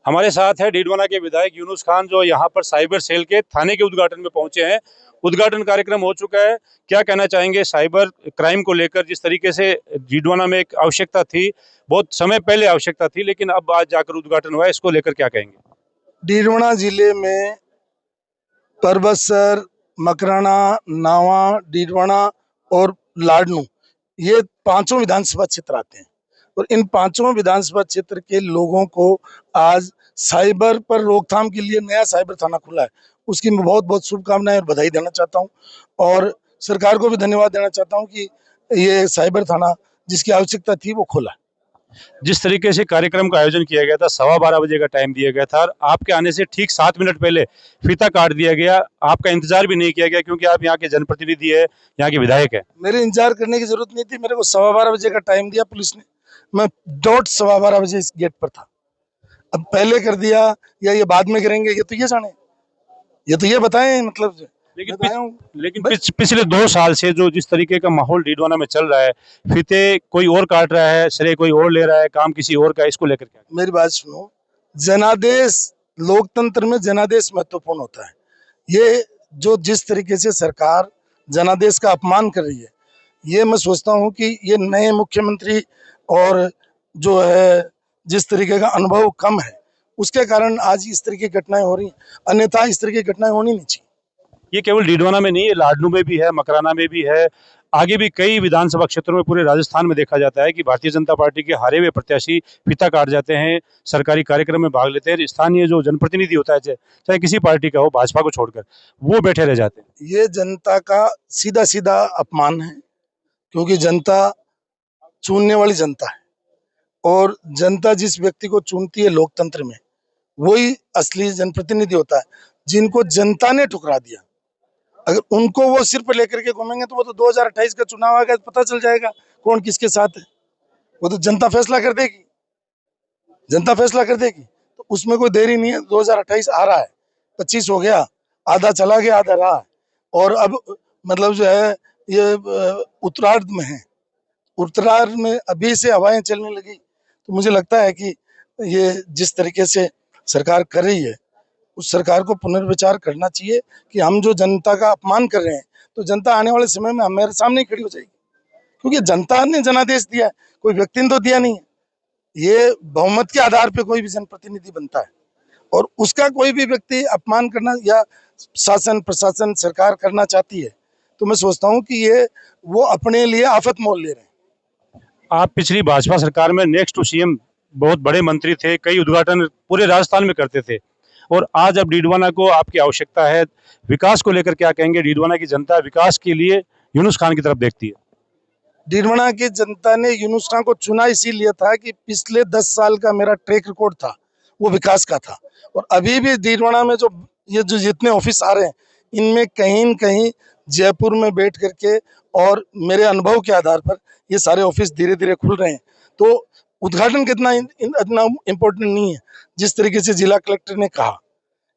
हमारे साथ है डीडवाना के विधायक यूनुस खान, जो यहाँ पर साइबर सेल के थाने के उद्घाटन में पहुंचे हैं। उद्घाटन कार्यक्रम हो चुका है। क्या कहना चाहेंगे साइबर क्राइम को लेकर? जिस तरीके से डीडवाना में एक आवश्यकता थी, बहुत समय पहले आवश्यकता थी, लेकिन अब आज जाकर उद्घाटन हुआ है, इसको लेकर क्या कहेंगे? डीडवाना जिले में परबतसर, मकराना, नावा, डीडवाना और लाडनू, ये पांचों विधानसभा क्षेत्र आते हैं और इन पांचों विधानसभा क्षेत्र के लोगों को आज साइबर पर रोकथाम के लिए नया साइबर थाना खुला है। उसकी मैं बहुत बहुत शुभकामनाएं और बधाई देना चाहता हूं और सरकार को भी धन्यवाद देना चाहता हूं कि ये साइबर थाना जिसकी आवश्यकता थी वो खोला। जिस तरीके से कार्यक्रम का आयोजन किया गया था, 12:15 बजे का टाइम दिया गया था और आपके आने से ठीक 7 मिनट पहले फीता काट दिया गया। आपका इंतजार भी नहीं किया गया, क्योंकि आप यहाँ के जनप्रतिनिधि है, यहाँ के विधायक है। मेरे इंतजार करने की जरूरत नहीं थी, मेरे को 12:15 बजे का टाइम दिया पुलिस ने, मैं डॉट 12:15 बजे इस गेट पर था। अब पहले कर दिया या ये बाद में करेंगे, ये तो ये जाने, ये तो ये बताएं। मतलब लेकिन पिछले 2 साल से जो जिस तरीके का माहौल डीडवाना में चल रहा है, फीते कोई और काट रहा है, श्रेय कोई और ले रहा है, काम किसी और का, इसको लेकर क्या? मेरी बात सुनो, जनादेश, लोकतंत्र में जनादेश महत्वपूर्ण होता है। ये जो जिस तरीके से सरकार जनादेश का अपमान कर रही है, ये मैं सोचता हूँ कि ये नए मुख्यमंत्री और जो है जिस तरीके का अनुभव कम है, उसके कारण आज इस तरह की घटनाएं हो रही हैं, अन्यथा इस तरह की घटनाएं होनी नहीं चाहिए। ये केवल डीडवाना में नहीं है, लाडनू में भी है, मकराना में भी है, आगे भी कई विधानसभा क्षेत्रों में पूरे राजस्थान में देखा जाता है कि भारतीय जनता पार्टी के हारे हुए प्रत्याशी फीता काट जाते हैं, सरकारी कार्यक्रम में भाग लेते हैं, स्थानीय जो जनप्रतिनिधि होता है, चाहे किसी पार्टी का हो, भाजपा को छोड़कर, वो बैठे रह जाते हैं। ये जनता का सीधा सीधा अपमान है, क्योंकि जनता चुनने वाली जनता है और जनता जिस व्यक्ति को चुनती है लोकतंत्र में, वही असली जनप्रतिनिधि होता है, जिनको जनता ने ठुकरा दिया। अगर उनको वो सिर पर लेकर के घूमेंगे तो वो तो 2028 का चुनाव आएगा, पता चल जाएगा कौन किसके साथ है। वो तो जनता फैसला कर देगी, जनता फैसला कर देगी, तो उसमें कोई देरी नहीं है। 2028 आ रहा है, 25 हो गया, आधा चला गया, आधा रहा है और अब मतलब जो है ये उत्तरार्ध में है। उत्तरार्ध में अभी से हवाएं चलने लगी, तो मुझे लगता है कि ये जिस तरीके से सरकार कर रही है, उस सरकार को पुनर्विचार करना चाहिए कि हम जो जनता का अपमान कर रहे हैं, तो जनता आने वाले समय में हमारे सामने ही खड़ी हो जाएगी, क्योंकि जनता ने जनादेश दिया है, कोई व्यक्ति ने तो दिया नहीं है। ये बहुमत के आधार पर कोई भी जनप्रतिनिधि बनता है और उसका कोई भी व्यक्ति अपमान करना या शासन प्रशासन सरकार करना चाहती है, तो मैं सोचता हूँ कि ये वो अपने लिए आफत मोल ले रहे हैं। आप पिछली भाजपा सरकार में नेक्स्ट टू सीएम बहुत बड़े मंत्री थे, कई उद्घाटन पूरे राजस्थान में करते थे, और आज अब डीडवाना को आपकी आवश्यकता है। विकास को लेकर क्या कहेंगे? डीडवाना की जनता विकास के लिए यूनुस खान की तरफ देखती है। डीडवाना की जनता ने यूनुस खान को चुना इसीलिए था कि पिछले 10 साल का मेरा ट्रैक रिकॉर्ड था, वो विकास का था। और अभी भी डीडवाना में जो जितने ऑफिस आ रहे हैं, इनमें कहीं न कहीं जयपुर में बैठ करके और मेरे अनुभव के आधार पर ये सारे ऑफिस धीरे धीरे खुल रहे हैं। तो उद्घाटन कितना इतना इम्पोर्टेंट नहीं है। जिस तरीके से जिला कलेक्टर ने कहा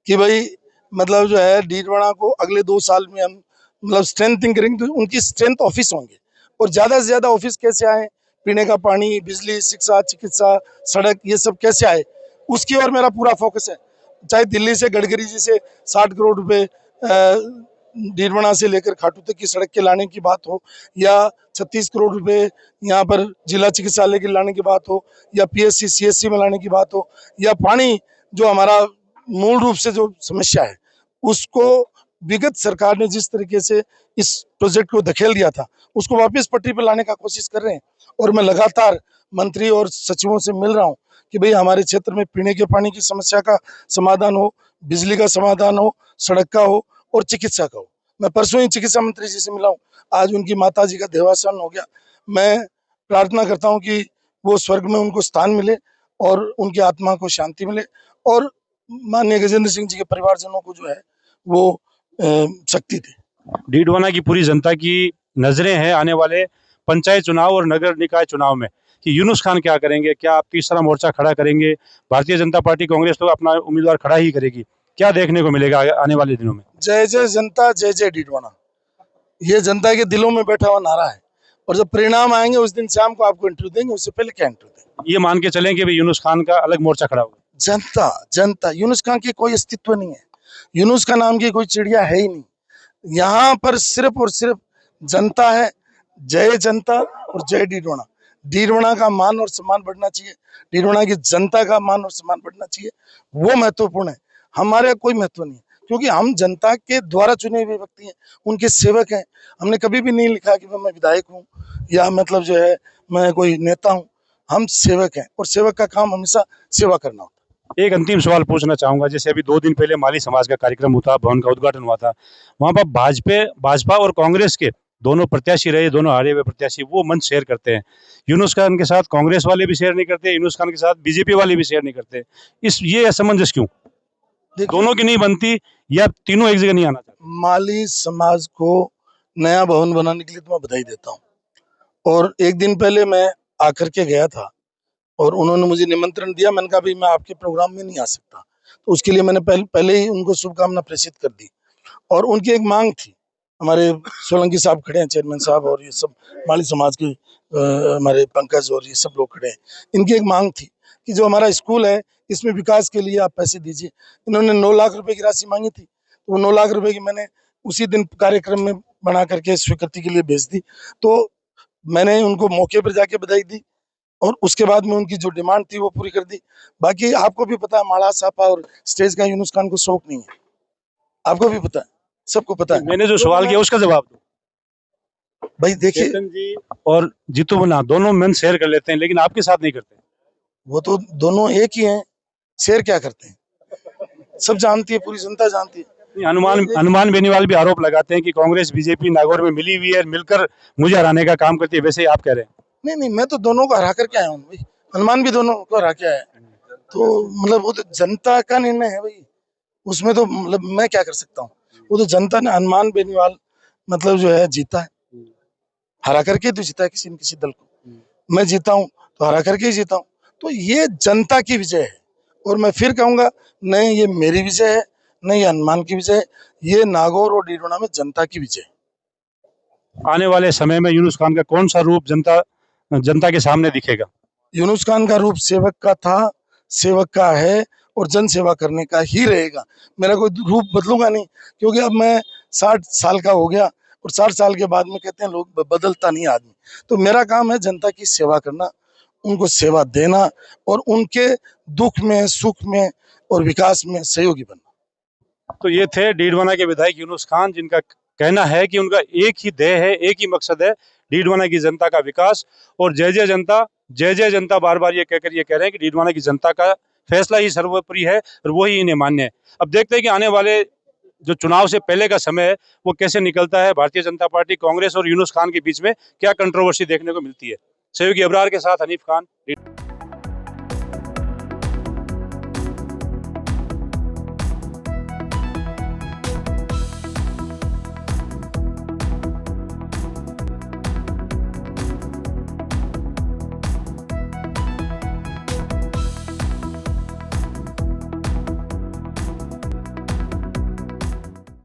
कि भाई मतलब जो है डीडवाना को अगले 2 साल में हम मतलब स्ट्रेंथिंग करेंगे, तो उनकी स्ट्रेंथ ऑफिस होंगे और ज़्यादा से ज़्यादा ऑफिस कैसे आए, पीने का पानी, बिजली, शिक्षा, चिकित्सा, सड़क, ये सब कैसे आए, उसकी ओर मेरा पूरा फोकस है। चाहे दिल्ली से गडकरी जी से 60 करोड़ रुपए डीडवाना से लेकर खाटू तक की सड़क के लाने की बात हो, या 36 करोड़ रुपए यहाँ पर जिला चिकित्सालय के लाने की बात हो, या पीएससी सीएससी में लाने की बात हो, या पानी जो हमारा मूल रूप से जो समस्या है, उसको विगत सरकार ने जिस तरीके से इस प्रोजेक्ट को धकेल दिया था, उसको वापस पटरी पर लाने का कोशिश कर रहे हैं। और मैं लगातार मंत्री और सचिवों से मिल रहा हूँ कि भाई हमारे क्षेत्र में पीने के पानी की समस्या का समाधान हो, बिजली का समाधान हो, सड़क का हो और चिकित्सा का हो। मैं परसों ही चिकित्सा मंत्री जी से मिला हूँ, आज उनकी माता जी का देहावसान हो गया। मैं प्रार्थना करता हूँ कि वो स्वर्ग में उनको स्थान मिले और उनकी आत्मा को शांति मिले और माननीय गजेंद्र सिंह जी के परिवारजनों को जो है वो शक्ति दे। डीडवाना की पूरी जनता की नजरें हैं आने वाले पंचायत चुनाव और नगर निकाय चुनाव में कि यूनुस खान क्या करेंगे। क्या आप तीसरा मोर्चा खड़ा करेंगे? भारतीय जनता पार्टी कांग्रेस तो अपना उम्मीदवार खड़ा ही करेगी। क्या देखने को मिलेगा आने वाले दिनों में? जय जय जनता, जय जय डीडवाना, ये जनता के दिलों में बैठा हुआ नारा है। और जब परिणाम आएंगे उस दिन शाम को आपको इंटरव्यू देंगे, उससे पहले क्या इंटरव्यू देंगे। ये मान के चलें कि यूनुस खान का अलग मोर्चा खड़ा होगा। जनता जनता, यूनुस खान की कोई अस्तित्व नहीं है, यूनुस का नाम की कोई चिड़िया है ही नहीं। यहाँ पर सिर्फ और सिर्फ जनता है। जय जनता और जय डीडवाना। डीडवाना का मान और सम्मान बढ़ना चाहिए, डीडवाना की जनता का मान और सम्मान बढ़ना चाहिए, वो महत्वपूर्ण है। हमारे कोई महत्व नहीं है, क्योंकि हम जनता के द्वारा चुने हुए व्यक्ति हैं, उनके सेवक हैं। हमने कभी भी नहीं लिखा कि मैं विधायक हूँ या मतलब जो है मैं कोई नेता हूँ। हम सेवक हैं और सेवक का काम हमेशा सेवा करना होता है। एक अंतिम सवाल पूछना चाहूंगा, जैसे अभी 2 दिन पहले माली समाज का कार्यक्रम हुआ, भवन का उद्घाटन हुआ था, वहां पर भाजपा और कांग्रेस के दोनों प्रत्याशी रहे, दोनों हारे हुए प्रत्याशी वो मंच शेयर करते हैं। यूनुस खान के साथ कांग्रेस वाले भी शेयर नहीं करते, यूनुस खान के साथ बीजेपी वाले भी शेयर नहीं करते। ये असमंजस क्यों? दोनों की नहीं बनती या तीनों एक जगह नहीं आना चाहते? माली समाज को नया भवन बनाने के लिए तो मैं बधाई देता हूँ, और एक दिन पहले मैं आकर के गया था और उन्होंने मुझे निमंत्रण दिया। मैंने कहा भाई मैं आपके प्रोग्राम में नहीं आ सकता, तो उसके लिए मैंने पहले ही उनको शुभकामना प्रेषित कर दी। और उनकी एक मांग थी, हमारे सोलंकी साहब खड़े हैं, चेयरमैन साहब, और ये सब माली समाज के हमारे पंकज और ये सब लोग खड़े हैं। इनकी एक मांग थी कि जो हमारा स्कूल है इसमें विकास के लिए आप पैसे दीजिए। इन्होंने 9 लाख रुपए की राशि मांगी थी, तो वो 9 लाख रुपए की मैंने उसी दिन कार्यक्रम में बना करके स्वीकृति के लिए भेज दी। तो मैंने उनको मौके पर जाके बधाई दी और उसके बाद में उनकी जो डिमांड थी वो पूरी कर दी। बाकी आपको भी पता है माला सापा और स्टेज का यूनुस खान को शौक नहीं है, आपको भी पता है, सबको पता है। मैंने जो सवाल किया उसका जवाब दो। भाई देखिए, चेतन जी और जीतू बना दोनों मंच शेयर कर लेते हैं, लेकिन आपके साथ नहीं करते। वो तो दोनों एक ही हैं, शेयर क्या करते हैं, सब जानती है, पूरी जनता जानती है। हनुमान बेनीवाल भी आरोप लगाते हैं कि कांग्रेस बीजेपी नागौर में मिली हुई है, मिलकर मुझे हराने का काम करती है, वैसे ही आप कह रहे हैं। नहीं नहीं, मैं तो दोनों को हरा करके आया हूँ भाई, हनुमान भी दोनों को हरा के आया है। तो मतलब वो तो जनता का निर्णय है भाई, उसमें तो मतलब मैं क्या कर सकता हूँ। वो तो जनता ने हनुमान बेनीवाल मतलब जो है जीता है, हरा करके तो जीता है किसी न किसी दल को। मैं जीता हूँ तो हरा करके ही जीता हूँ। तो ये जनता की विजय है, और मैं फिर कहूंगा नहीं ये मेरी विजय है, नहीं ये हनुमान की विजय है, ये नागौर और डीडवाना में जनता की विजय है। आने वाले समय में यूनुस खान का कौन सा रूप जनता के सामने दिखेगा? यूनुस खान का रूप सेवक का था, सेवक का है, और जन सेवा करने का ही रहेगा। मेरा कोई रूप बदलूंगा नहीं, क्योंकि अब मैं 60 साल का हो गया, और 60 साल के बाद में कहते हैं लोग बदलता नहीं आदमी। तो मेरा काम है जनता की सेवा करना, उनको सेवा देना, और उनके दुख में, सुख में और विकास में सहयोगी बनना। तो ये थे डीडवाना के विधायक यूनुस खान, जिनका कहना है कि उनका एक ही ध्येय है, एक ही मकसद है, डीडवाना की जनता का विकास। और जय जय जनता, जय जय जनता बार बार ये कहकर ये कह रहे हैं कि डीडवाना की जनता का फैसला ही सर्वोपरि है और वही इन्हें मान्य है। अब देखते हैं कि आने वाले जो चुनाव से पहले का समय है वो कैसे निकलता है। भारतीय जनता पार्टी, कांग्रेस और यूनुस खान के बीच में क्या कंट्रोवर्सी देखने को मिलती है। सहयोगी अबरार के साथ हनीफ खान।